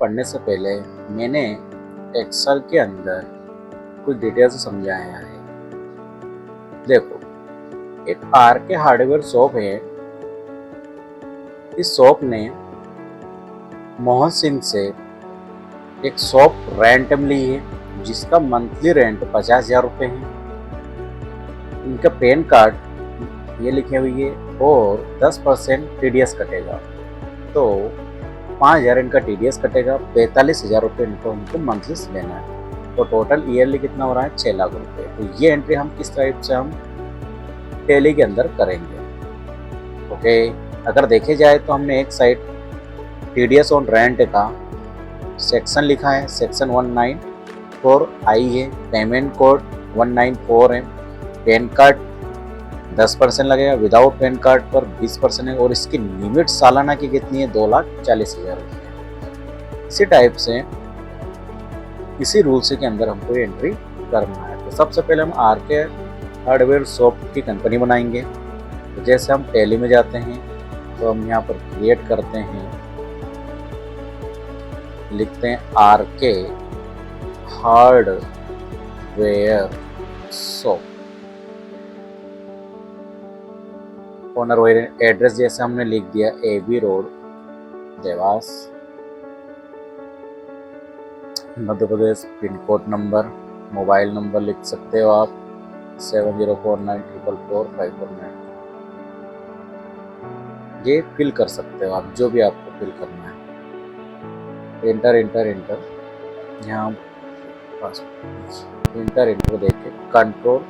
पढ़ने से पहले मैंने एक्सेल के अंदर कुछ डिटेल्स समझाया है। देखो, एक आर के हार्डवेयर शॉप है। इस शॉप ने मोहन सिंह से एक शॉप रेंट में ली है, जिसका मंथली रेंट 50,000 रुपये है। इनका पैन कार्ड ये लिखे हुई है और 10% TDS कटेगा, तो 5,000 इनका TDS कटेगा। 45,000 रुपये इनको मंथली लेना है, तो टोटल ईयरली कितना हो रहा है? 6 लाख रुपये। तो ये एंट्री हम किस टाइप से हम टैली के अंदर करेंगे? ओके, अगर देखे जाए तो हमने एक साइड TDS ऑन रेंट का सेक्शन लिखा है, सेक्शन 194I है, पेमेंट कोड 194 है, पैन कार्ड 10% लगेगा, विदाउट पैन कार्ड पर 20% है, और इसकी लिमिट सालाना की कितनी है? 2,40,000 रुपये। इसी टाइप से इसी रूल्स के अंदर हमको एंट्री करना है। तो सबसे पहले हम आर के हार्डवेयर शॉप की कंपनी बनाएंगे। तो जैसे हम टैली में जाते हैं तो हम यहाँ पर क्रिएट करते हैं, लिखते हैं आर के हार्डवेयर शॉप। ओनर एड्रेस जैसे हमने लिख दिया AB road, Dewas, Madhya Pradesh. Pin code number, mobile number लिख सकते हो आप 7049444549। ये फिल कर सकते हो आप, जो भी आपको फिल करना है। इंटर इंटर इंटर, यहाँ बस इंटर इंटर देके कंट्रोल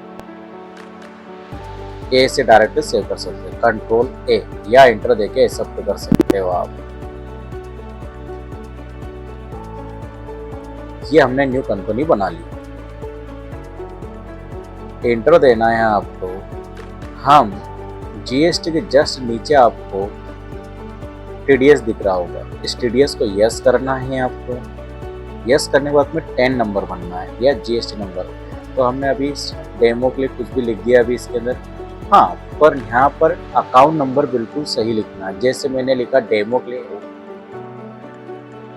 A से डायरेक्ट सेव कर सकते हैं, कंट्रोल A, या इंटर देके एक्सेप्ट कर सकते हो आप। ये हमने न्यू कंपनी बना ली। इंटर देना है आपको। हम GST के जस्ट नीचे आपको TDS दिख रहा होगा, इस TDS को यस करना है आपको। यस करने के बाद में 10 नंबर भरना है या GST नंबर। तो हमने अभी डेमो के लिए कुछ भी लिख दिया अभी इसके अंदर। हाँ, पर यहाँ पर अकाउंट नंबर बिल्कुल सही लिखना है। जैसे मैंने लिखा डेमो के लिए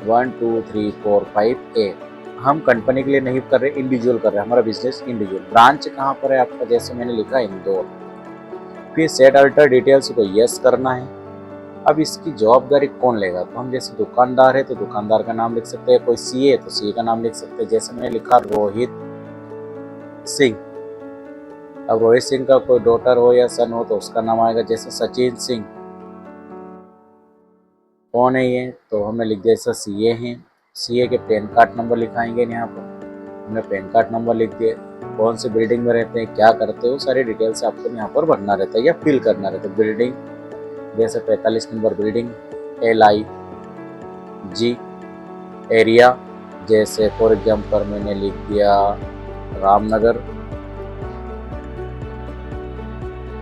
1 2 3 4 5 A। हम कंपनी के लिए नहीं कर रहे, इंडिविजुअल कर रहे हैं, हमारा बिजनेस इंडिविजुअल। ब्रांच कहाँ पर है आपका? जैसे मैंने लिखा इंदौर। फिर सेट अल्टर डिटेल्स को यस करना है। अब इसकी जवाबदारी कौन लेगा? तो हम जैसे दुकानदार है तो दुकानदार का नाम लिख सकते हैं, कोई CA है तो CA का नाम लिख सकते हैं। जैसे मैंने लिखा रोहित सिंह। अब रोहित सिंह का कोई डॉटर हो या सन हो तो उसका नाम आएगा। जैसे सचिन सिंह, कौन है ये? तो हमने लिख दिया जैसा CA है। CA के पैन कार्ड नंबर लिखाएंगे यहाँ पर। हमने पैन कार्ड नंबर लिख दिए, कौन सी बिल्डिंग में रहते हैं, क्या करते हो, सारी डिटेल्स आपको यहाँ पर भरना रहता है या फिल करना रहता है। बिल्डिंग जैसे 45 नंबर बिल्डिंग, LIG। एरिया जैसे फॉर एग्जाम्पल मैंने लिख दिया Ramnagar.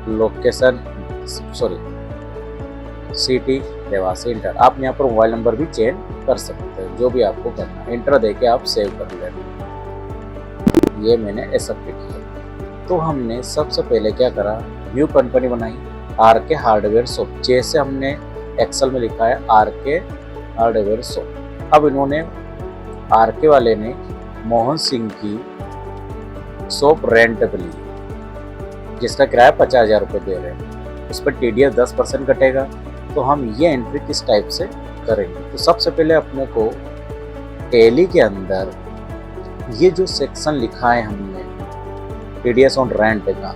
Location city Dewas. Inter. आप यहाँ पर मोबाइल नंबर भी चेंज कर सकते हैं, जो भी आपको करना है। इंटर देके आप सेव कर लेना। ये मैंने एक्सेप्ट किया। तो हमने सबसे पहले क्या करा? न्यू कंपनी बनाई, आर के हार्डवेयर शॉप। जैसे हमने एक्सेल में लिखा है आर के हार्डवेयर शॉप। अब इन्होंने RK वाले ने मोहन सिंह की शॉप रेंट पे ली, जिसका किराया 50,000 रुपये दे रहे हैं। उस पर TDS 10% कटेगा। तो हम ये एंट्री किस टाइप से करेंगे? तो सबसे पहले अपने को टैली के अंदर ये जो सेक्शन लिखा है हमने TDS ऑन रेंट का,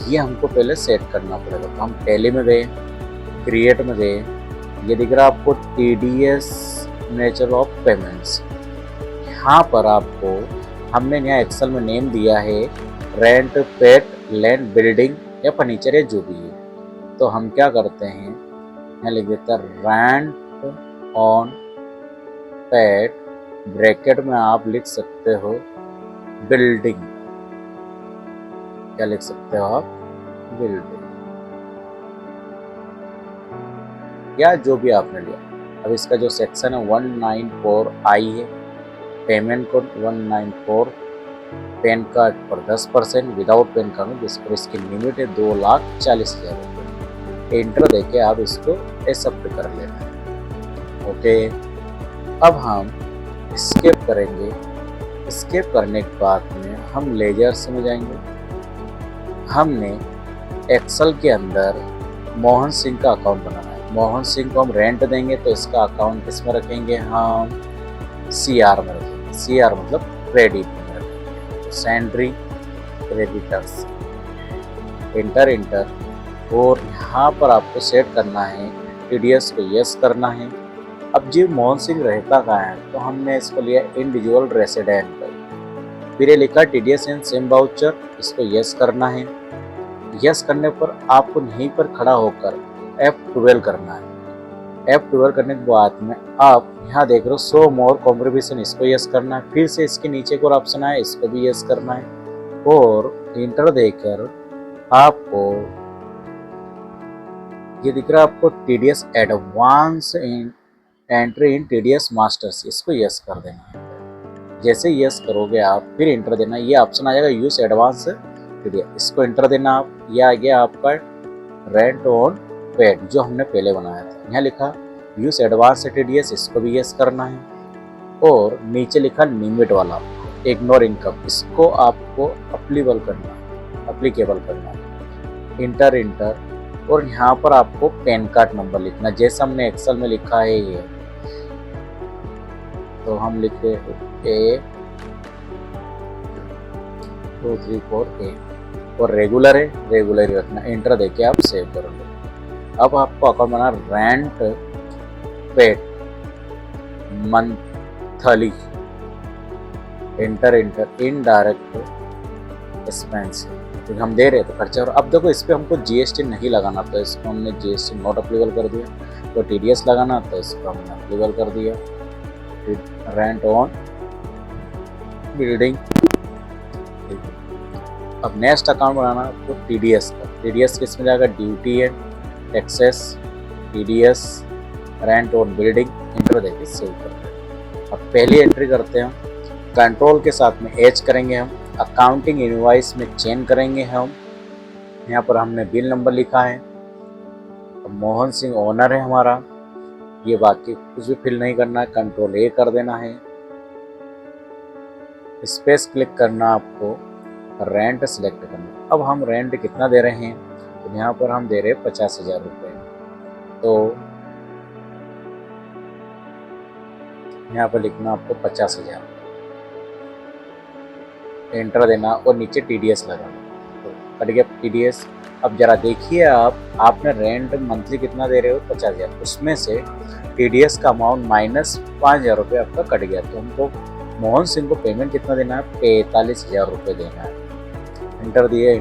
ये हमको पहले सेट करना पड़ेगा। तो हम टैली में गए, क्रिएट में गए, ये दिख रहा आपको TDS नेचर ऑफ पेमेंट्स। यहाँ पर आपको हमने यहाँ एक्सेल में नेम दिया है रेंट, पेट, लैंड, बिल्डिंग या फर्नीचर या जो भी है। तो हम क्या करते हैं, यहाँ लिख देते हैं रेंट ऑन पेट, ब्रैकेट में आप लिख सकते हो बिल्डिंग। क्या लिख सकते हो आप? बिल्डिंग, या जो भी आपने लिया। अब इसका जो सेक्शन है 194I है, पेमेंट कोड 194, पैन कार्ड पर 10%, विदाउट पैन कार्ड जिस पर इसकी लिमिट है 2,40,000 रुपये। इंटर देके आप इसको एक्सेप्ट कर लेना है। ओके, अब हम स्केप करेंगे। स्केप करने के बाद में हम लेजर्स में जाएंगे। हमने एक्सेल के अंदर मोहन सिंह का अकाउंट बनाना है। मोहन सिंह को हम रेंट देंगे तो इसका अकाउंट किस में रखेंगे, हम CR में रखेंगे। CR मतलब क्रेडिट में रखेंगे। तो सैलरी क्रेडिटर्स, इंटर और यहाँ पर आपको सेट करना है TDS को यस करना है। अब जी मोहन सिंह रहता कहाँ है, तो हमने इसको लिया इंडिविजुअल रेसिडेंट। फिर ये लिखा TDS एंड सिम वाउचर, इसको यस करना है। यस करने पर आपको यहीं पर खड़ा होकर F12 करना है। F12 करने के बाद में आप यहाँ देख रहे हो शो मोर कॉन्ट्रीब्यूशन, इसको यस करना है। फिर से इसके नीचे को ऑप्शन है, इसको भी यस करना है और इंटर देकर आपको ये दिख रहा है आपको TDS advance in entry in TDS masters, इसको यस कर देना है। जैसे यस करोगे आप फिर इंटर देना, ये ऑप्शन आ जाएगा यूज एडवांस TDS, इसको इंटर देना आप। ये आ गया आपका रेंट ऑन पेड जो हमने पहले बनाया था। यहाँ लिखा यूज एडवांस TDS, इसको भी यस करना है। और नीचे लिखा लिमिट वाला इग्नोर इनकम, इसको आपको अप्लीकेबल करना है। इंटर और यहाँ पर आपको पैन कार्ड नंबर लिखना, जैसे हमने एक्सेल में लिखा है ये, तो हम लिखे A2344A और रेगुलर है, रेगुलर ही रखना। इंटर देके आप सेव करोगे। अब आपको अकाउंट बना rent paid monthly, inter indirect expense, तो हम दे रहे थे खर्चा। और अब देखो इस पर हमको GST नहीं लगाना, तो इसको हमने GST नॉट अप्लीकेबल कर दिया। तो TDS लगाना, तो इसको हमने अप्लीकेबल कर दिया। Rent on building. अब नेक्स्ट अकाउंट बनाना तो TDS का। TDS किस में जाएगा, ड्यूटी है, taxes, TDS rent on building. Inter देके सेव करते हैं। अब पहली एंट्री करते हैं, कंट्रोल के साथ में H करेंगे हम। अकाउंटिंग इनवॉइस में चेंज करेंगे हम। यहाँ पर हमने बिल नंबर लिखा है। अब मोहन सिंह ओनर है हमारा, ये बाकी कुछ भी फिल नहीं करना है, कंट्रोल A कर देना है। स्पेस क्लिक करना आपको, रेंट सेलेक्ट करना। अब हम रेंट कितना दे रहे हैं, तो यहाँ पर हम दे रहे हैं 50,000 रुपये। तो यहाँ पर लिखना आपको 50,000, एंटर देना और नीचे TDS लगाना। तो कट गया TDS। अब जरा देखिए आपने रेंट मंथली कितना दे रहे हो, 50,000, उसमें से TDS का अमाउंट -5,000 रुपये आपका कट गया। तो हमको मोहन सिंह को पेमेंट कितना देना है, 45,000 रुपये देना है। इंटर दिया,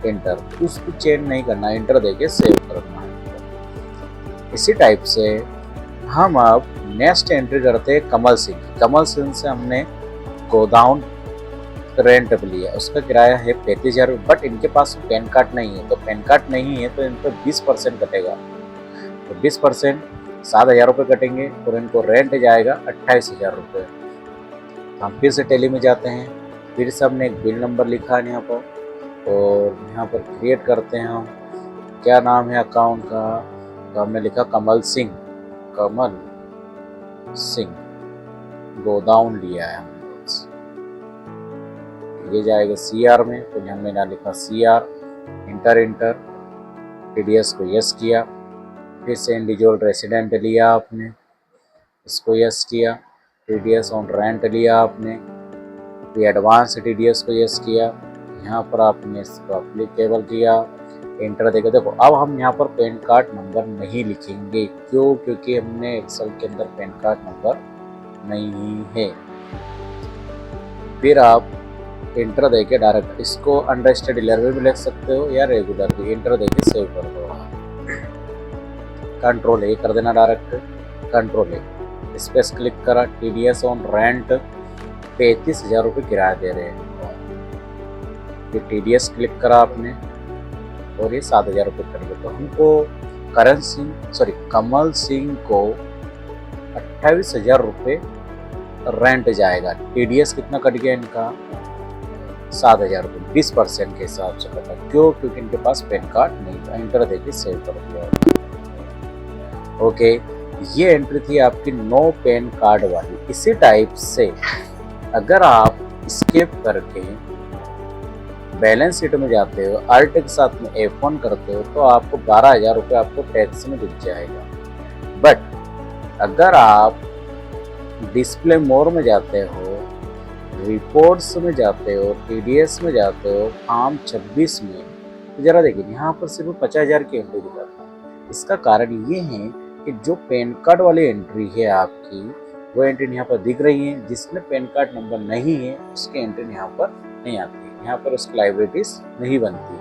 इंटर उसको चेंज नहीं करना, इंटर देके सेव करना है। इसी टाइप से हम अब नेक्स्ट एंट्री करते हैं कमल सिंह से हमने गोदाउन रेंट पे लिया, उसका किराया है 35,000। बट इनके पास पैन कार्ड नहीं है, तो पैन कार्ड नहीं है तो इन पर 20% कटेगा। तो 20% 7,000 रुपये कटेंगे और इनको रेंट जाएगा 28,000 रुपये। हम फिर से टेली में जाते हैं, फिर से हमने एक बिल नंबर लिखा है यहाँ पर और यहाँ पर क्रिएट करते हैं हम। क्या नाम है अकाउंट का, तो हमने लिखा कमल सिंह गोदाउन लिया है हमने। ये जाएगा CR में, तो हमने ना लिखा CR, इंटर TDS को यस किया। फिर से इंडिविजुअल रेसिडेंट लिया आपने, इसको यस किया। TDS ऑन रेंट लिया आपने, फिर एडवांस TDS को यस किया। यहाँ पर आपने इसको अप्लीकेबल किया, इंटर देकर। देखो अब हम यहाँ पर पैन कार्ड नंबर नहीं लिखेंगे, क्यों, क्योंकि हमने एक्सेल के अंदर पैन कार्ड नंबर नहीं है। फिर आप इंटर देके डायरेक्ट इसको अंडरस्टैंड डीलर में भी लिख सकते हो या रेगुलर भी, इंटर देके सेव कर दो। कंट्रोल A कर देना, direct control A, space click करा। TDS ऑन रेंट 35,000 रुपये किराया दे रहे हैं। फिर TDS क्लिक करा आपने और ये 7,000 रुपये करेंगे। तो हमको कमल सिंह को 28,000 रुपये रेंट जाएगा। TDS कितना कट गया इनका, 7,000 रुपये, 20% के हिसाब से कटा। क्यों, क्योंकि इनके पास पैन कार्ड नहीं था। इंटर देके सेव कर दिया। ओके, ये एंट्री थी आपकी नो पैन कार्ड वाली। इसी टाइप से अगर आप स्किप करके बैलेंस शीट में जाते हो, अल्ट के साथ में F1 करते हो, तो आपको 12,000 रुपये आपको टैक्स में दिख जाएगा। बट अगर आप डिस्प्ले मोर में जाते हो, रिपोर्ट्स में जाते हो, TDS में जाते हो, फॉर्म 26 में, तो जरा देखिए यहाँ पर सिर्फ 50,000 की एंट्री दिखाता है। इसका कारण ये है कि जो पैन कार्ड वाली एंट्री है आपकी, वो एंट्री यहाँ पर दिख रही है। जिसमें पैन कार्ड नंबर नहीं है उसकी एंट्री यहाँ पर नहीं आती है, यहाँ पर उसकी लाइबिलिटीज नहीं बनती है।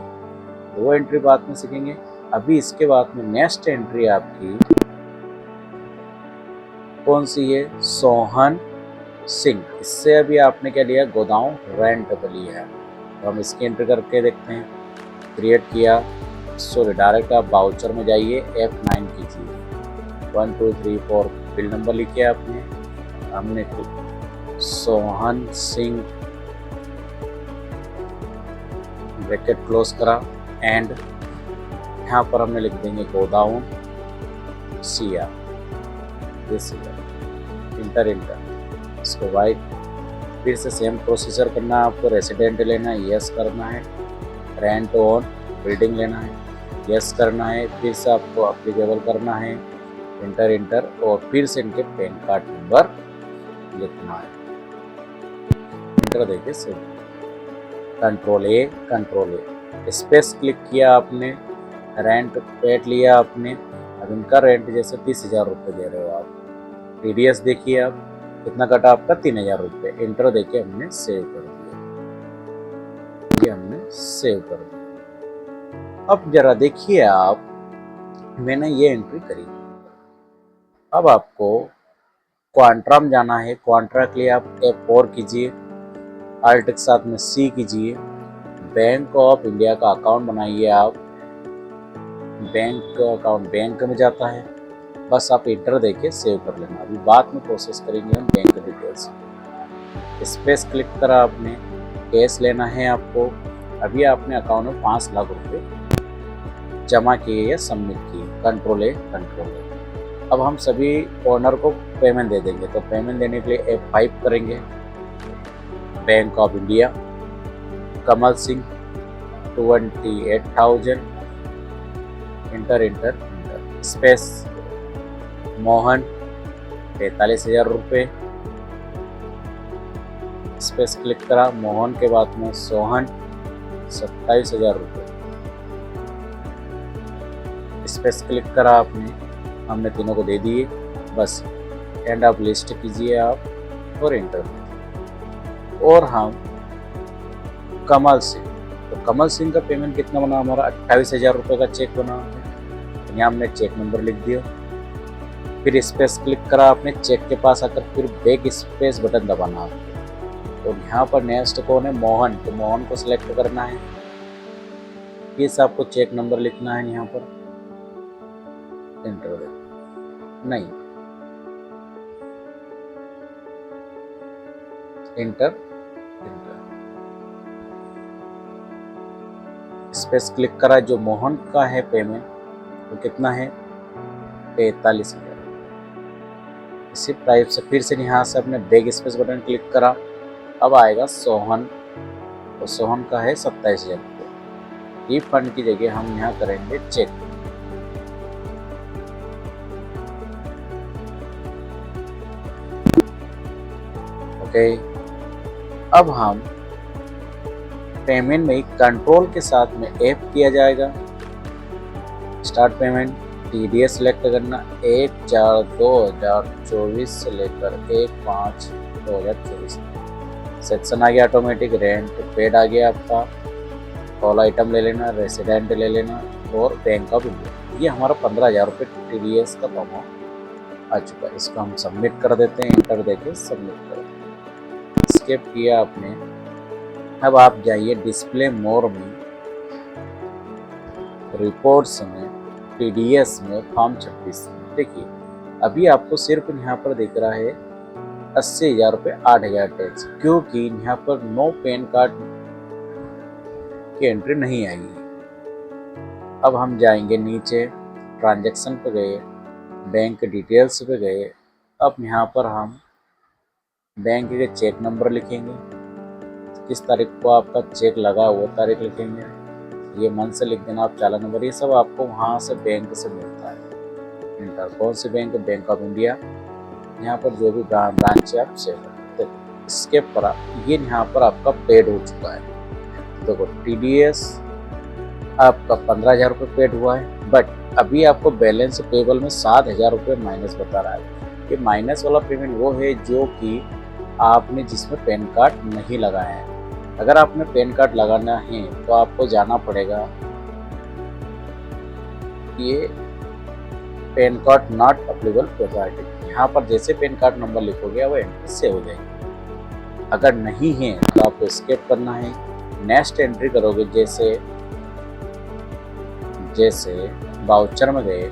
तो वो एंट्री बाद में सीखेंगे। अभी इसके बाद में नेक्स्ट एंट्री आपकी कौन सी है? सोहन सिंह। इससे अभी आपने क्या लिया? गोदाम रेंट पे लिया है। तो हम इसकी एंट्री करके देखते हैं। क्रिएट किया, सॉरी डायरेक्ट आप बाउचर में जाइए, F9 कीजिए, 1 2 3 4 बिल नंबर लिखिए आपने। हमने सोहन सिंह ब्रैकेट क्लोज करा एंड यहाँ पर हमने लिख देंगे गोदाम सिया, इंटर इसको वाइट। फिर से सेम प्रोसीजर करना है आपको। रेसिडेंट लेना है, यस करना है। रेंट ऑन बिल्डिंग लेना है, यस करना है। फिर से आपको अप्लीकेबल करना है, इंटर और फिर से इनके पैन कार्ड नंबर लिखना है। इंटर देके सेव, कंट्रोल ए स्पेस क्लिक किया आपने, रेंट पेड लिया आपने। अब इनका रेंट जैसे 30,000 रुपये दे रहे हो आप। TDS देखिए आप कितना कटा आपका? 3,000 रुपये। इंटर देके हमने सेव कर दिया, ये हमने सेव कर दिया। अब जरा देखिए आप, मैंने ये एंट्री करी। अब आपको क्वांट्रा में जाना है। क्वांट्रा के लिए आप F4 कीजिए, अल्ट के साथ में C कीजिए। बैंक ऑफ इंडिया का अकाउंट बनाइए आप। बैंक अकाउंट बैंक में जाता है, बस आप इंटर देके सेव कर लेना। अभी बाद में प्रोसेस करेंगे हम बैंक डिटेल्स। स्पेस क्लिक करा आपने, कैश लेना है आपको। अभी आपने अकाउंट में 5 लाख रुपए जमा किए या सबमिट किए, कंट्रोल ए। अब हम सभी ओनर को पेमेंट दे देंगे। तो पेमेंट देने के लिए F5 करेंगे। Bank of India, Kamal Singh 28,000, inter space Mohan 45,000 रुपये, स्पेस क्लिक करा। मोहन के बाद में सोहन 27,000 रुपये, स्पेस क्लिक करा आपने। हमने तीनों को दे दिए, बस एंड आप लिस्ट कीजिए आप और इंटर। और हम कमल सिंह, तो कमल सिंह का पेमेंट कितना बना हमारा? 28,000 रुपये का चेक बना है। यहाँ हमने चेक नंबर लिख दिया। फिर स्पेस क्लिक करा आपने, चेक के पास आकर फिर बैक स्पेस बटन दबाना आपको। और यहाँ पर नेक्स्ट कौन है? मोहन। तो मोहन को सिलेक्ट करना है। फिर आपको चेक नंबर लिखना है यहाँ पर, इंटर नहीं, इंटर स्पेस क्लिक करा। जो मोहन का है पेमेंट तो कितना है? 43,000। इसी टाइप से फिर से यहाँ से अपने बैक स्पेस बटन क्लिक करा। अब आएगा सोहन, तो सोहन का है 27,000 रुपये। रिफंड की जगह हम यहाँ करेंगे चेक। ओके, अब हम पेमेंट में कंट्रोल के साथ में F किया जाएगा। स्टार्ट पेमेंट, TDS सेलेक्ट करना। 1/4/2024 से लेकर 1/5/2024। सेक्शन आ गया ऑटोमेटिक। रेंट पेड आ गया आपका। ऑल आइटम ले लेना, रेसिडेंट ले लेना और बैंक ऑफ इंडिया। ये हमारा 15,000 रुपये TDS का अमाउंट आ चुका है। इसको हम सबमिट कर देते हैं, इंटर देके सबमिट कर देते हैं। स्किप किया आपने। अब आप जाइए डिस्प्ले मोर में, रिपोर्ट्स में, TDS में, फॉर्म 26। देखिए अभी आपको सिर्फ यहाँ पर दिख रहा है 80,000 रुपये 8,000 टैक्स, क्योंकि यहाँ पर नो पैन कार्ड की एंट्री नहीं आई। अब हम जाएंगे नीचे, ट्रांजैक्शन पर गए, बैंक डिटेल्स पे गए। अब यहाँ पर हम बैंक के चेक नंबर लिखेंगे, किस तारीख को आपका चेक लगा वो तारीख लिखेंगे, ये मंथ से लिख देना आप, चालान नंबर, ये सब आपको वहाँ से बैंक से मिलता है। इंटर कौन सी बैंक, बैंक ऑफ इंडिया। यहाँ पर जो भी ब्रांच है आप सेव करते हैं। इसके पर ये यहाँ पर आपका पेड हो चुका है। देखो TDS आपका 15,000 रुपये पेड हुआ है, बट अभी आपको बैलेंस पेबल में 7,000 रुपये माइनस बता रहा है। ये माइनस वाला पेमेंट वो है जो कि आपने जिसमें पैन कार्ड नहीं लगाया है। अगर आपने पैन कार्ड लगाना है तो आपको जाना पड़ेगा, ये pan card not applicable provided, यहाँ पर जैसे पैन कार्ड नंबर लिखोगे वो एंट्री से हो जाएगी। अगर नहीं है तो आपको स्किप करना है, नेक्स्ट एंट्री करोगे। जैसे वाउचर में गए,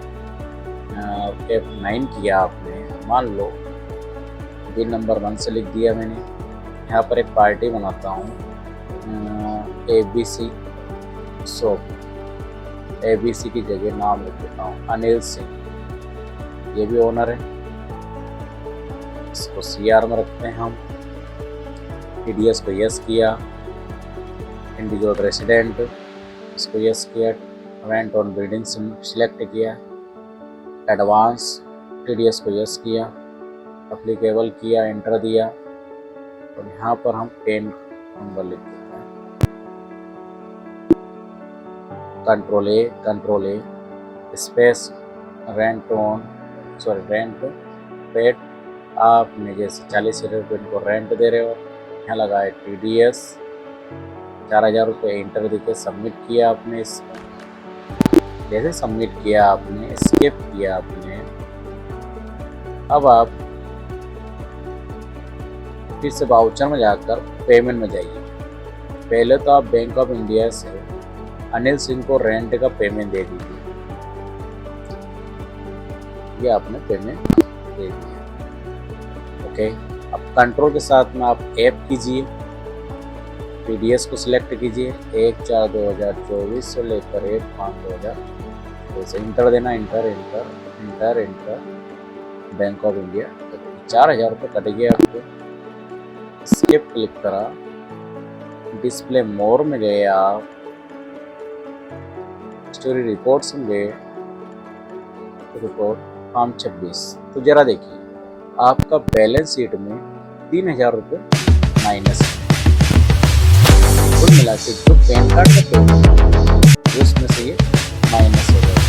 F9 किया आपने, मान लो बिल नंबर 1 से लिख दिया मैंने। यहाँ पर एक पार्टी बनाता हूँ, ABC शॉप, ABC की जगह नाम लिख देता हूँ अनिल सिंह, ये भी ओनर है। इसको CR में रखते हैं हम। TDS को यस किया, इंडिविजुअल रेसिडेंट इसको यस किया, रेंट ऑन बिल्डिंग सिलेक्ट किया, एडवांस TDS को यस किया, अप्लीकेबल किया, एंटर दिया, और यहाँ पर हम पैन नंबर लिख देते हैं, कंट्रोल ए स्पेस रेंट पेड। आपने जैसे 40,000 रुपये को रेंट दे रहे हो, यहाँ लगा है TDS 4,000 रुपये, इंटर देके सबमिट किया आपने। जैसे सबमिट किया आपने, स्किप किया आपने, अब आप फिर से वाउचर में जाकर पेमेंट में जाइए। पहले तो आप बैंक ऑफ इंडिया से अनिल सिंह को रेंट का पेमेंट दे दीजिए, ये आपने पेमेंट दे दिया। ओके, अब कंट्रोल के साथ में आप ऐप कीजिए, TDS को सिलेक्ट कीजिए, 1/4/2024 से लेकर 1/5/2000, जैसे इंटर देना, इंटर बैंक ऑफ इंडिया, 4,000 रुपये कट गया आपको। स्किप क्लिक करा, डिस्प्ले मोर में गए आप, स्टोरी रिपोर्ट्स में गए, रिपोर्ट फॉर्म 26, तो जरा देखिए आपका बैलेंस शीट में 3,000 रुपये माइनस है। कुल मिला के जो पैन कार्ड का पेमेंट उसमें से ये माइनस हो जाएगा।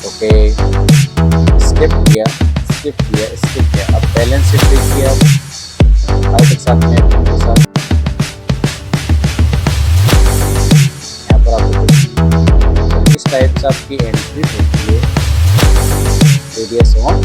ओके, स्किप किया। अब बैलेंस शीट देखिए आप के साथ में यहाँ पर आपको इस टाइप से आपकी एंट्री होती है। TDS on